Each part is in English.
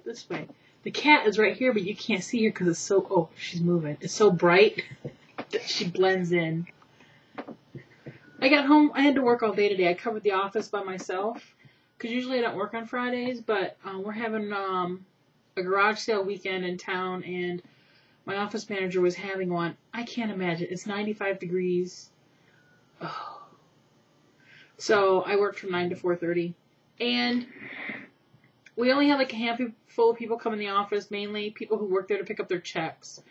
this way. The cat is right here, but you can't see her because it's so... Oh, she's moving. It's so bright that she blends in. I got home. I had to work all day today. I covered the office by myself because usually I don't work on Fridays, but we're having a garage sale weekend in town, and my office manager was having one. I can't imagine. It's 95 degrees. Oh. So I worked from 9 to 4:30. And we only had like a handful of people come in the office, mainly people who work there to pick up their checks.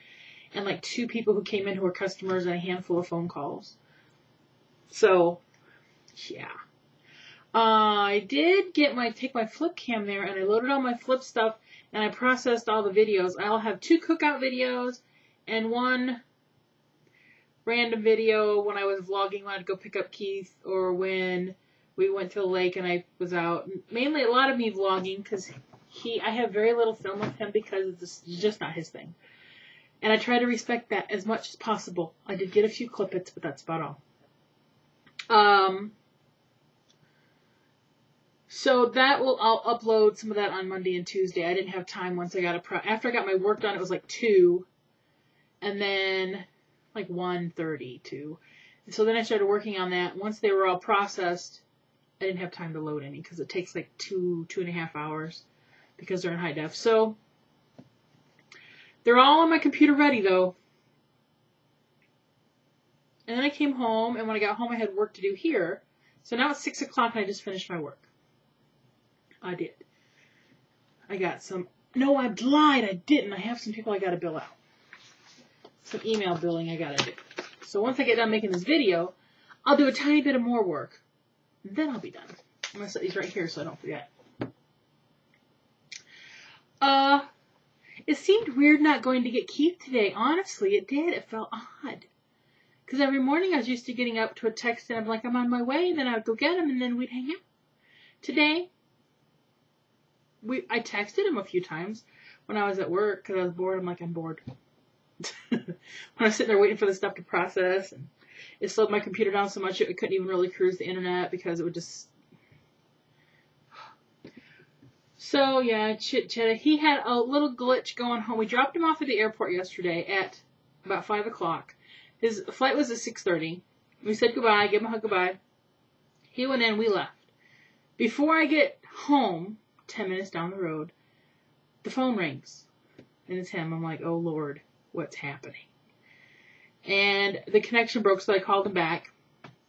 And like 2 people who came in who were customers and a handful of phone calls. So, yeah. I did take my flip cam there, and I loaded all my flip stuff, and I processed all the videos. I'll have 2 cookout videos and 1 random video when I was vlogging when I'd go pick up Keith, or when we went to the lake and I was out. Mainly a lot of me vlogging because I have very little film of him because it's just not his thing. And I try to respect that as much as possible. I did get a few clippets, but that's about all. So that I'll upload some of that on Monday and Tuesday. I didn't have time once I got after I got my work done, it was like 2, and then like 1:32. And so then I started working on that. Once they were all processed, I didn't have time to load any because it takes like 2.5 hours because they're in high def. So they're all on my computer ready though. And then I came home, and when I got home, I had work to do here. So now it's 6 o'clock, and I just finished my work. I did. I got some... No, I lied. I didn't. I have some people I got to bill out. Some email billing I got to do. So once I get done making this video, I'll do a tiny bit of more work. And then I'll be done. I'm going to set these right here so I don't forget. It seemed weird not going to get Keith today. Honestly, it did. It felt odd. Because every morning I was used to getting up to a text and I'm like, I'm on my way, and then I would go get him, and then we'd hang out. Today, I texted him a few times when I was at work because I was bored. I'm like, I'm bored. When I was sitting there waiting for the stuff to process, and it slowed my computer down so much it couldn't even really cruise the internet because it would just... So, yeah, chit-chat. He had a little glitch going home. We dropped him off at the airport yesterday at about 5 o'clock. His flight was at 6:30. We said goodbye, gave him a hug goodbye. He went in, we left. Before I get home, 10 minutes down the road, the phone rings. And it's him. I'm like, oh Lord, what's happening? And the connection broke, so I called him back.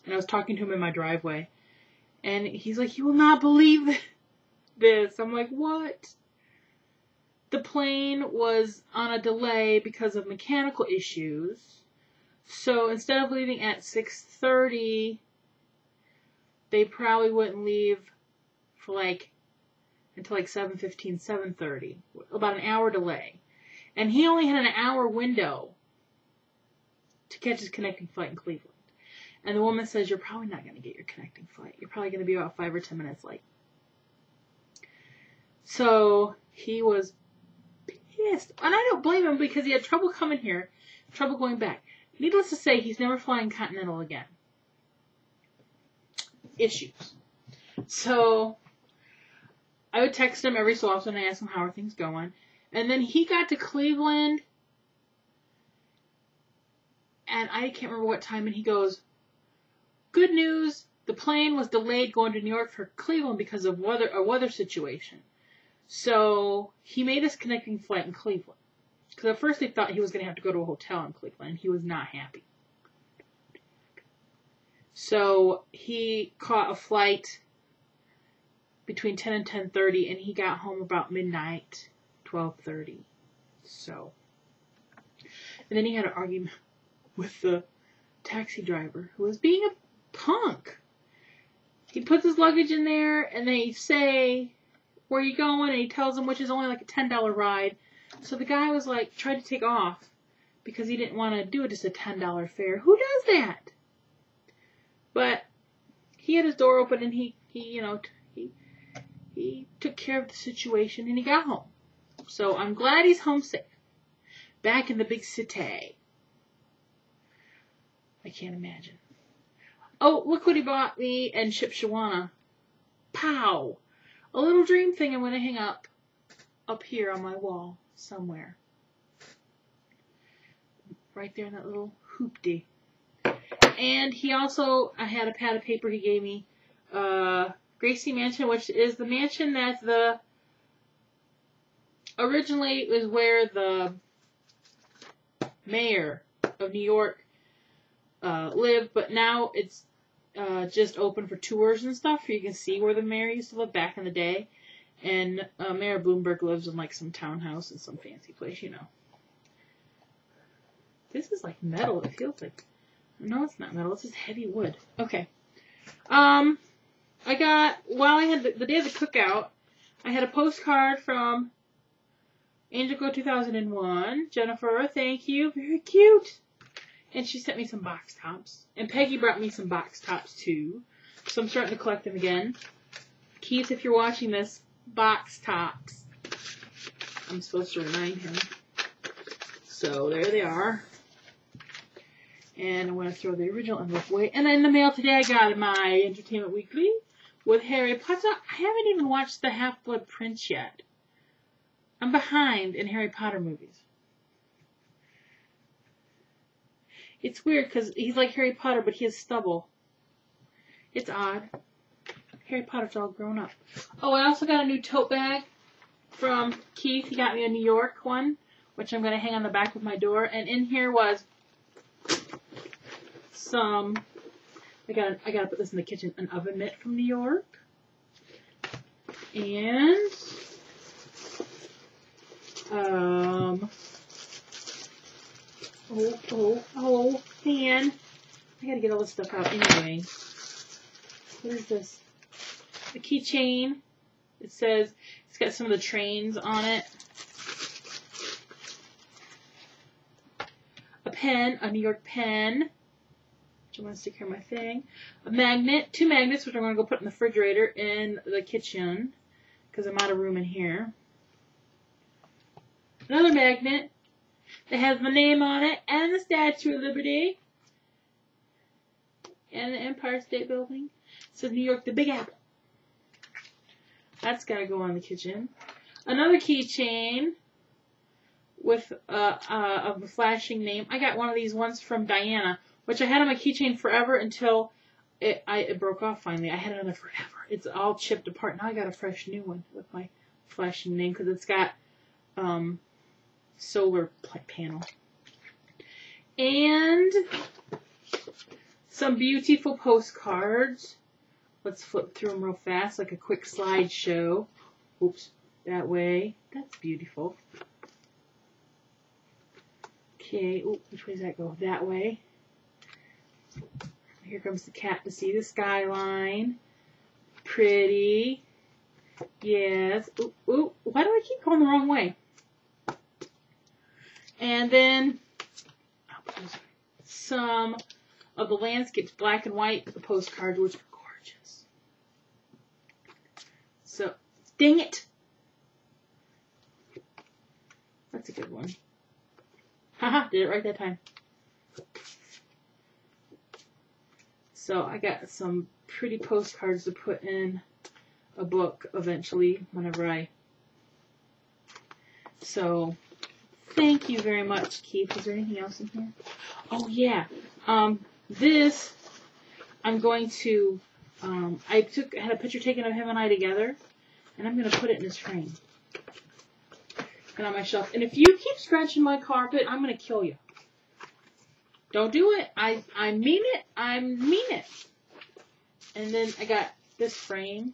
And I was talking to him in my driveway. And he's like, you will not believe this. I'm like, what? The plane was on a delay because of mechanical issues. So instead of leaving at 6:30, they probably wouldn't leave for until 7:15, 7:30. About an hour delay. And he only had an hour window to catch his connecting flight in Cleveland. And the woman says, you're probably not going to get your connecting flight. You're probably going to be about 5 or 10 minutes late. So he was pissed. And I don't blame him because he had trouble coming here, trouble going back. Needless to say, he's never flying Continental again. Issues. So I would text him every so often and ask him how are things going. And then he got to Cleveland, and I can't remember what time, and he goes, good news, the plane was delayed going to New York for Cleveland because of a weather situation. So he made his connecting flight in Cleveland. Because at first they thought he was going to have to go to a hotel in Cleveland. He was not happy. So he caught a flight between 10 and 10:30, and he got home about midnight, 12:30. So, and then he had an argument with the taxi driver who was being a punk. He puts his luggage in there, and they say, where are you going? And he tells them, which is only like a $10 ride. So the guy was like, tried to take off because he didn't want to do it just a $10 fare. Who does that? But he had his door open, and he took care of the situation, and he got home. So I'm glad he's home safe. Back in the big city. I can't imagine. Oh, look what he bought me and Shipshawana. Pow! A little dream thing I'm going to hang up up here on my wall somewhere. Right there in that little hoopty. And he also, I had a pad of paper he gave me, Gracie Mansion, which is the mansion that originally is where the mayor of New York lived, but now it's just open for tours and stuff. You can see where the mayor used to live back in the day. And Mayor Bloomberg lives in like some townhouse in some fancy place, you know. This is like metal, it feels like. No, it's not metal, it's just heavy wood. Okay. I got, while I had the day of the cookout, I had a postcard from Angelico 2001. Jennifer, thank you. Very cute. And she sent me some box tops. And Peggy brought me some box tops too. So I'm starting to collect them again. Keith, if you're watching this, box tops. I'm supposed to remind him. So there they are. And I'm going to throw the original envelope away. And in the mail today I got my Entertainment Weekly with Harry Potter. I haven't even watched the Half-Blood Prince yet. I'm behind in Harry Potter movies. It's weird because he's like Harry Potter, but he has stubble. It's odd. Harry Potter's all grown up. Oh, I also got a new tote bag from Keith. He got me a New York one, which I'm going to hang on the back of my door. And in here was some, I gotta put this in the kitchen, an oven mitt from New York. And, fan. I gotta get all this stuff out anyway. What is this? A keychain. It says, it's got some of the trains on it. A pen, a New York pen. I'm going to stick here on my thing. A magnet, 2 magnets, which I'm going to go put in the refrigerator in the kitchen because I'm out of room in here. Another magnet that has my name on it and the Statue of Liberty and the Empire State Building. It says New York, the Big Apple. That's got to go on the kitchen. Another keychain with a flashing name. I got one of these ones from Diana, which I had on my keychain forever until it broke off finally. I had it on there forever. It's all chipped apart. Now I got a fresh new one with my flashing name because it's got solar panel. And some beautiful postcards. Let's flip through them real fast, like a quick slideshow. Oops, that way. That's beautiful. Okay, ooh, which way does that go? That way. Here comes the cat to see the skyline. Pretty. Yes. Ooh, ooh. Why do I keep going the wrong way? And then some of the landscapes, black and white, the postcards, which are gorgeous. So, dang it. That's a good one. Haha, did it right that time. So I got some pretty postcards to put in a book eventually whenever so thank you very much, Keith. Is there anything else in here? Oh yeah. This I'm going to I had a picture taken of him and I together, and I'm gonna put it in this frame. And on my shelf. And if you keep scratching my carpet, I'm gonna kill you. Don't do it. I mean it. I mean it. And then I got this frame.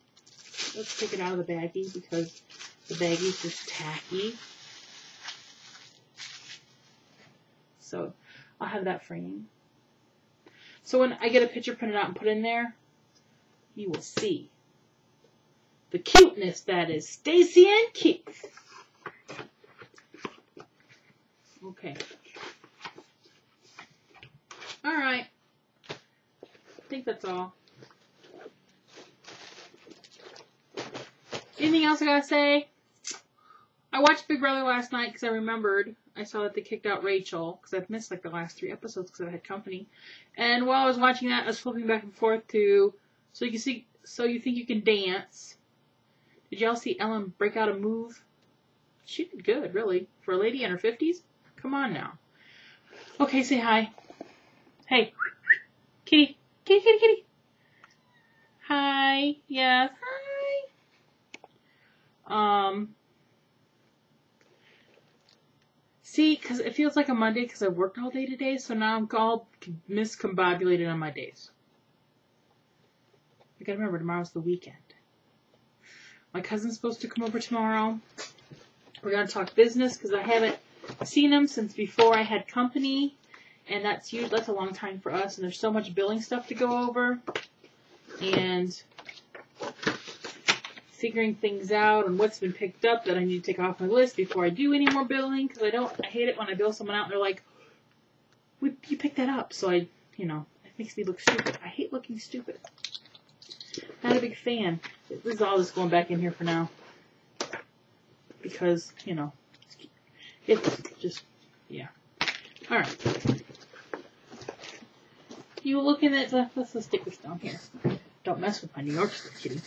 Let's take it out of the baggie because the baggie's just tacky. So I'll have that frame. So when I get a picture printed out and put in there, you will see the cuteness that is Stacy and Keith. Okay. Alright. I think that's all. Anything else I gotta say? I watched Big Brother last night because I remembered. I saw that they kicked out Rachel because I've missed like the last 3 episodes because I had company. And while I was watching that, I was flipping back and forth to So You Think You Can Dance. Did y'all see Ellen break out a move? She did good, really. For a lady in her 50s? Come on now. Okay, say hi. Hey. Kitty. Kitty, kitty, kitty. Hi. Yes. Hi. See, because it feels like a Monday because I worked all day today, so now I'm all miscombobulated on my days. I gotta remember, tomorrow's the weekend. My cousin's supposed to come over tomorrow. We're gonna talk business because I haven't seen him since before I had company, and that's a long time for us, and there's so much billing stuff to go over, and figuring things out and what's been picked up that I need to take off my list before I do any more billing, because I hate it when I bill someone out and they're like, you picked that up, so it makes me look stupid. I hate looking stupid. Not a big fan. This is all just going back in here for now. Because, it's just, yeah. Alright. You looking at let's stick this down here. Don't mess with my New York stuff, kitty.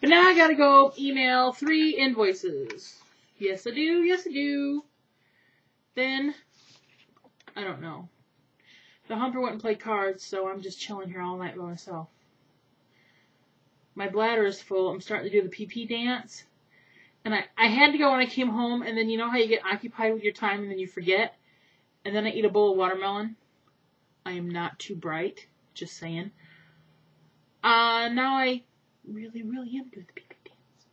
But now I gotta go email 3 invoices. Yes, I do. Yes, I do. Then, I don't know. The Humper went and played cards, so I'm just chilling here all night by myself. My bladder is full. I'm starting to do the pee-pee dance. And I had to go when I came home, and then you know how you get occupied with your time and then you forget? And then I eat a bowl of watermelon. I am not too bright. Just saying. Now I really, really am doing the pee-pee dance.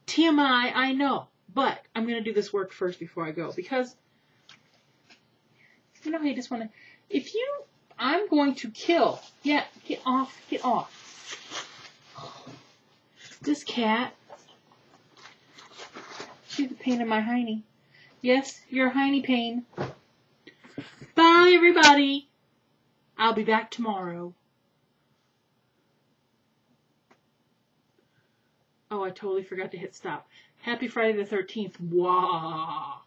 TMI, I know. But I'm going to do this work first before I go. Because, you know how you just want to... I'm going to kill. Yeah, get off. Get off. This cat... She's a pain in my hiney. Yes, you're a hiney pain. Bye, everybody. I'll be back tomorrow. Oh, I totally forgot to hit stop. Happy Friday the 13th. Wow.